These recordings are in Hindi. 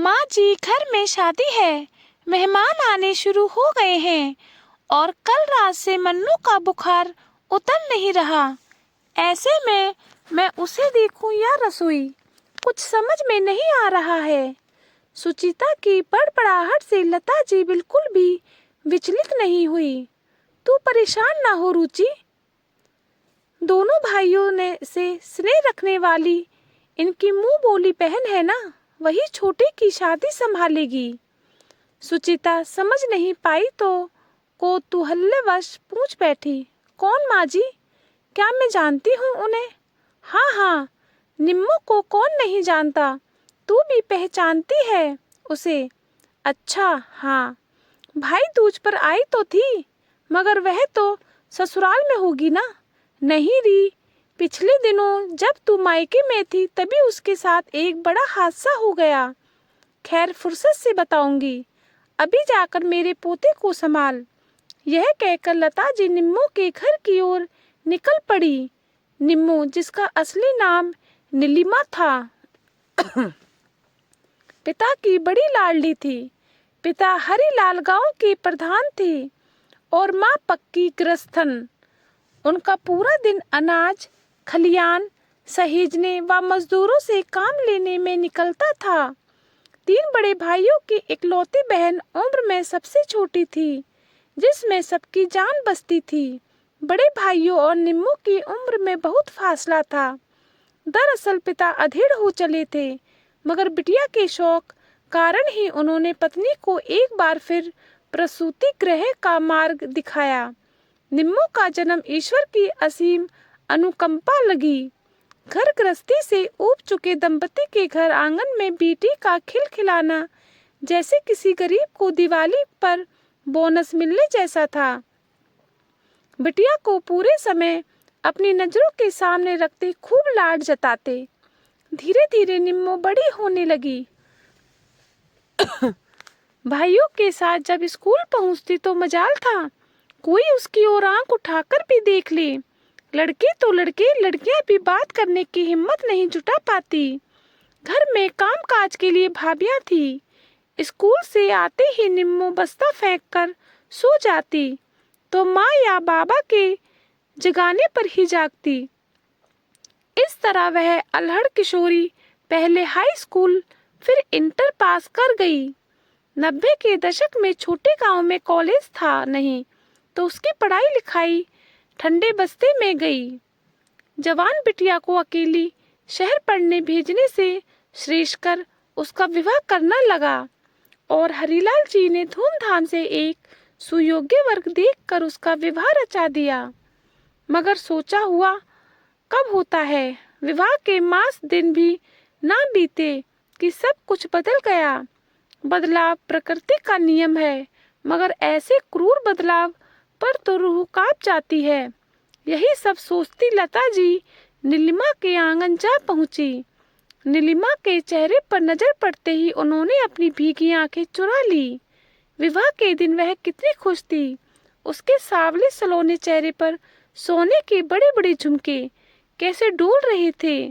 माँ जी, घर में शादी है, मेहमान आने शुरू हो गए हैं और कल रात से मन्नू का बुखार उतर नहीं रहा। ऐसे में मैं उसे देखूं या रसोई, कुछ समझ में नहीं आ रहा है। सुचिता की बड़बड़ाहट से लता जी बिल्कुल भी विचलित नहीं हुई। तू परेशान ना हो रुचि, दोनों भाइयों ने से स्नेह रखने वाली इनकी मुंह बोली बहन है ना, वही छोटे की शादी संभालेगी। सुचिता समझ नहीं पाई तो कौतूहलवश पूछ बैठी, कौन माँ जी? क्या मैं जानती हूँ उन्हें? हाँ हाँ, निम्मो को कौन नहीं जानता, तू भी पहचानती है उसे। अच्छा हाँ, भाई दूज पर आई तो थी, मगर वह तो ससुराल में होगी ना। नहीं री, पिछले दिनों जब तू मायके में थी तभी उसके साथ एक बड़ा हादसा हो गया। खैर फुर्सत से बताऊंगी, अभी जाकर मेरे पोते को संभाल। यह कहकर लता जी निम्मो के घर की ओर निकल पड़ी। निम्मो, जिसका असली नाम नीलिमा था, पिता की बड़ी लाडली थी। पिता हरिलाल गांव के प्रधान थे और माँ पक्की गृहस्थन। उनका पूरा दिन अनाज खलियान सहेजने व मजदूरों से काम लेने में निकलता था। 3 बड़े भाइयों की इकलौती बहन उम्र में सबसे छोटी थी, जिसमें सबकी जान बसती थी। बड़े भाइयों और निम्मो की उम्र में बहुत फासला था। दरअसल पिता अधेड़ हो चले थे, मगर बिटिया के शौक कारण ही उन्होंने पत्नी को एक बार फिर प्रसूति गृह का मार्ग दिखाया। निम्मो का जन्म ईश्वर की असीम अनुकंपा लगी। घर गृहस्थी से ऊब चुके दंपति के घर आंगन में बेटी का खिलखिलाना जैसे किसी गरीब को दिवाली पर बोनस मिलने जैसा था। बिटिया को पूरे समय अपनी नजरों के सामने रखते खूब लाड जताते। धीरे धीरे निम्मो बड़ी होने लगी। भाइयों के साथ जब स्कूल पहुंचती तो मजाल था कोई उसकी ओर आंख उठाकर भी देख ले। लड़के तो लड़के, लड़कियां भी बात करने की हिम्मत नहीं जुटा पाती। घर में कामकाज के लिए भाभियां थी। स्कूल से आते ही निम्मो बस्ता फेंक कर सो जाती तो माँ या बाबा के जगाने पर ही जागती। इस तरह वह अल्हड़ किशोरी पहले हाई स्कूल फिर इंटर पास कर गई। 90 के दशक में छोटे गांव में कॉलेज था नहीं, तो उसकी पढ़ाई लिखाई ठंडे बस्ते में गई। जवान बिटिया को अकेली शहर पढ़ने भेजने से श्रेष्ठकर उसका विवाह करना लगा और हरिलाल जी ने धूमधाम से एक सुयोग्य वर्ग देखकर उसका विवाह रचा दिया। मगर सोचा हुआ कब होता है, विवाह के मास दिन भी ना बीते कि सब कुछ बदल गया। बदलाव प्रकृति का नियम है, मगर ऐसे क्रूर बदलाव पर तो रूह कांप जाती है। यही सब सोचती लता जी नीलिमा के आंगन जा पहुंची। नीलिमा के चेहरे पर नजर पड़ते ही उन्होंने अपनी भीगी आंखें चुरा ली। विवाह के दिन वह कितनी खुश थी। उसके सावले सलोने चेहरे पर सोने के बड़े बड़े झुमके कैसे डोल रहे थे।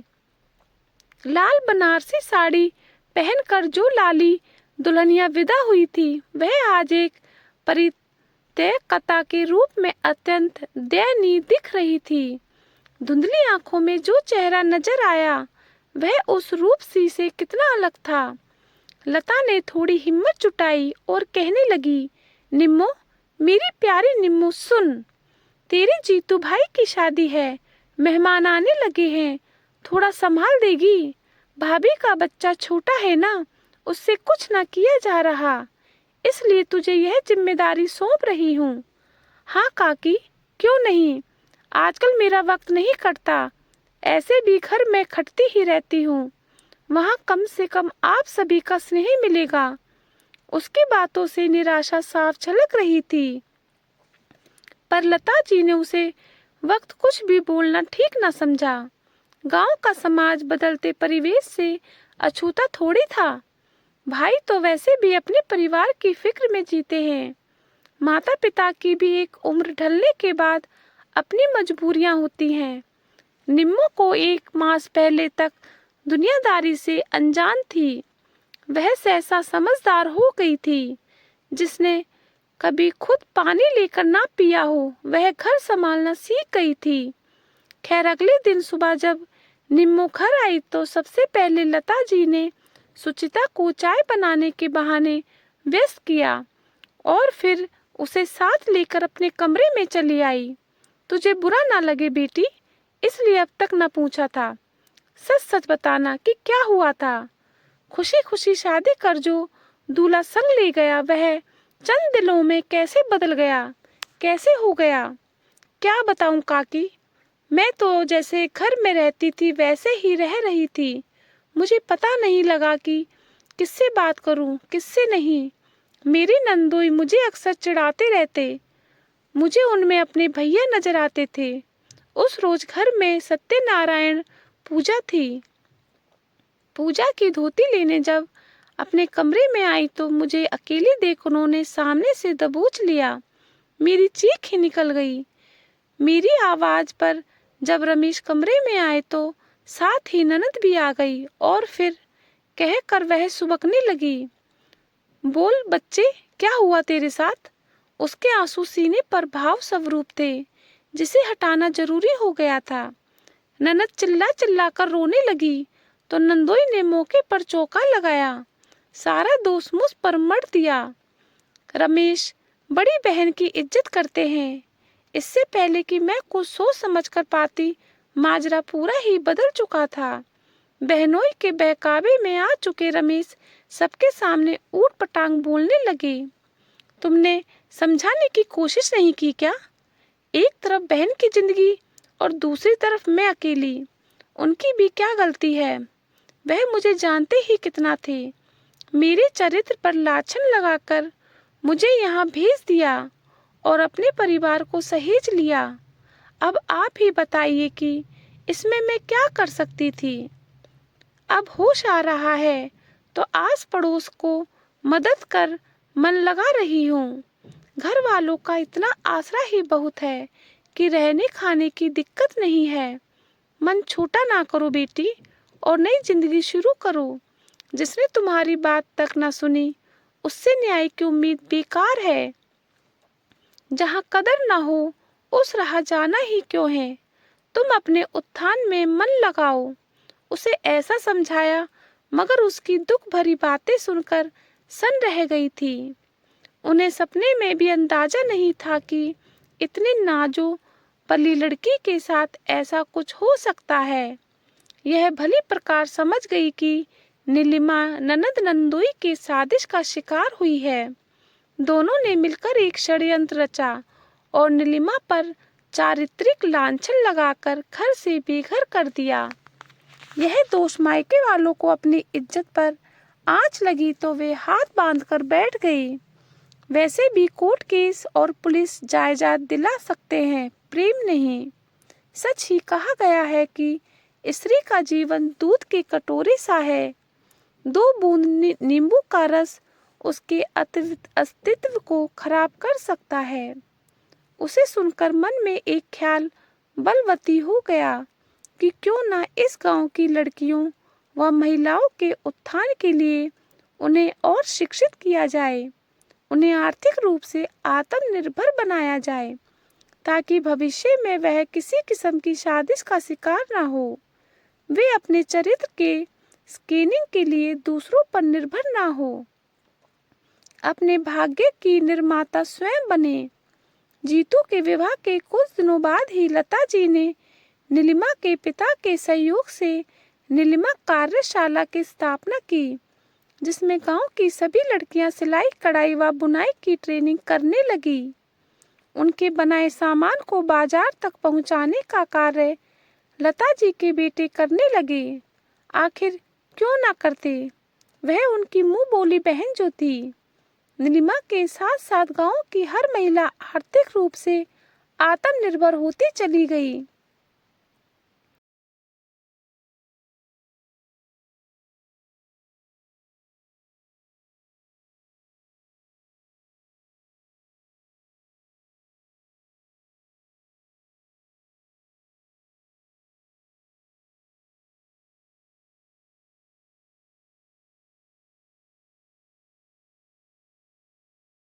लाल बनारसी साड़ी पहनकर जो लाली दुल्हनिया विदा हुई थी, वह आज एक परित्यक्ता के रूप में अत्यंत दयनीय दिख रही थी। धुंधली आंखों में जो चेहरा नजर आया, वह उस रूपसी से कितना अलग था। लता ने थोड़ी हिम्मत जुटाई और कहने लगी, निम्मो, मेरी प्यारी निम्मो, सुन, तेरे जीतू भाई की शादी है, मेहमान आने लगे हैं, थोड़ा संभाल देगी। भाभी का बच्चा छोटा है ना, उससे कुछ न किया जा रहा, इसलिए तुझे यह जिम्मेदारी सौंप रही हूँ। हाँ काकी, क्यों नहीं, आजकल मेरा वक्त नहीं कटता, ऐसे भी घर में खटती ही रहती हूँ, वहाँ कम से कम आप सभी का स्नेह मिलेगा। उसकी बातों से निराशा साफ झलक रही थी, पर लता जी ने उसे वक्त कुछ भी बोलना ठीक न समझा। गांव का समाज बदलते परिवेश से अछूता थोड़ी था। भाई तो वैसे भी अपने परिवार की फिक्र में जीते हैं। माता पिता की भी एक उम्र ढलने के बाद अपनी मजबूरियां होती हैं। निम्मो को 1 मास पहले तक दुनियादारी से अनजान थी। वह सहसा समझदार हो गई थी। जिसने कभी खुद पानी लेकर ना पिया हो, वह घर संभालना सीख गई थी। खैर अगले दिन सुबह जब निम्मो घर आई तो सबसे पहले लता जी ने सुचिता को चाय बनाने के बहाने व्यस्त किया और फिर उसे साथ लेकर अपने कमरे में चली आई। तुझे बुरा ना लगे बेटी, इसलिए अब तक न पूछा था। सच सच बताना कि क्या हुआ था। खुशी खुशी शादी कर जो दूल्हा संग ले गया, वह चंद दिनों में कैसे बदल गया, कैसे हो गया। क्या बताऊं काकी, मैं तो जैसे घर में रहती थी वैसे ही रह रही थी। मुझे पता नहीं लगा कि किससे बात करूं, किससे नहीं। मेरी नंदोई मुझे अक्सर चिढ़ाते रहते। मुझे उनमें अपने भैया नजर आते थे। उस रोज घर में सत्यनारायण पूजा थी। पूजा की धोती लेने जब अपने कमरे में आई तो मुझे अकेली देख उन्होंने सामने से दबोच लिया। मेरी चीख ही निकल गई। मेरी आवाज पर जब रमेश कमरे में आए तो साथ ही ननद भी आ गई और फिर कहकर वह सुबकने लगी। बोल बच्चे, क्या हुआ तेरे साथ? उसके आंसू सीने पर भाव स्वरूप थे, जिसे हटाना जरूरी हो गया था। ननद चिल्ला चिल्ला कर रोने लगी तो नंदोई ने मौके पर चौका लगाया। सारा दोष मुझ पर मढ़ दिया। रमेश बड़ी बहन की इज्जत करते हैं। इससे पहले कि मैं कुछ सोच समझ कर पाती, माजरा पूरा ही बदल चुका था। बहनोई के बहकावे में आ चुके रमेश सबके सामने ऊट पटांग बोलने लगे। तुमने समझाने की कोशिश नहीं की क्या? एक तरफ बहन की जिंदगी और दूसरी तरफ मैं अकेली। उनकी भी क्या गलती है? वह मुझे जानते ही कितना थे। मेरे चरित्र पर लाछन लगाकर मुझे यहाँ भेज दिया और अपने परिवार को सहेज लिया। अब आप ही बताइए कि इसमें मैं क्या कर सकती थी। अब होश आ रहा है तो आस पड़ोस को मदद कर मन लगा रही हूँ। घर वालों का इतना आसरा ही बहुत है कि रहने खाने की दिक्कत नहीं है। मन छोटा ना करो बेटी और नई जिंदगी शुरू करो। जिसने तुम्हारी बात तक ना सुनी, उससे न्याय की उम्मीद बेकार है। जहाँ कदर ना हो उस राह जाना ही क्यों है। तुम अपने उत्थान में मन लगाओ। उसे ऐसा समझाया मगर उसकी दुख भरी बातें सुनकर सन रह गई थी। उन्हें सपने में भी अंदाजा नहीं था कि इतनी नाजो पली लड़की के साथ ऐसा कुछ हो सकता है। यह भली प्रकार समझ गई कि नीलिमा ननद नंदोई के साजिश का शिकार हुई है। दोनों ने मिलकर एक षड्यंत्र रचा और नीलिमा पर चारित्रिक लांछन लगाकर घर से बेघर कर दिया। यह दोष मायके वालों को अपनी इज्जत पर आंच लगी तो वे हाथ बांधकर बैठ गए। वैसे भी कोर्ट केस और पुलिस जायदाद दिला सकते हैं, प्रेम नहीं। सच ही कहा गया है कि स्त्री का जीवन दूध के कटोरे सा है। 2 बूंद नींबू का रस उसके अस्तित्व को खराब कर सकता है। उसे सुनकर मन में एक ख्याल बलवती हो गया कि क्यों ना इस गांव की लड़कियों व महिलाओं के उत्थान के लिए उन्हें और शिक्षित किया जाए, उन्हें आर्थिक रूप से आत्मनिर्भर बनाया जाए, ताकि भविष्य में वह किसी किस्म की साजिश का शिकार ना हो। वे अपने चरित्र के स्कैनिंग के लिए दूसरों पर निर्भर ना हो, अपने भाग्य की निर्माता स्वयं बने। जीतू के विवाह के कुछ दिनों बाद ही लता जी ने नीलिमा के पिता के सहयोग से नीलिमा कार्यशाला की स्थापना की, जिसमें गांव की सभी लड़कियां सिलाई कढ़ाई व बुनाई की ट्रेनिंग करने लगी। उनके बनाए सामान को बाजार तक पहुंचाने का कार्य लता जी के बेटे करने लगे। आखिर क्यों ना करते, वह उनकी मुंह बोली बहन जो थी। नीलिमा के साथ साथ गांव की हर महिला आर्थिक रूप से आत्मनिर्भर होती चली गई।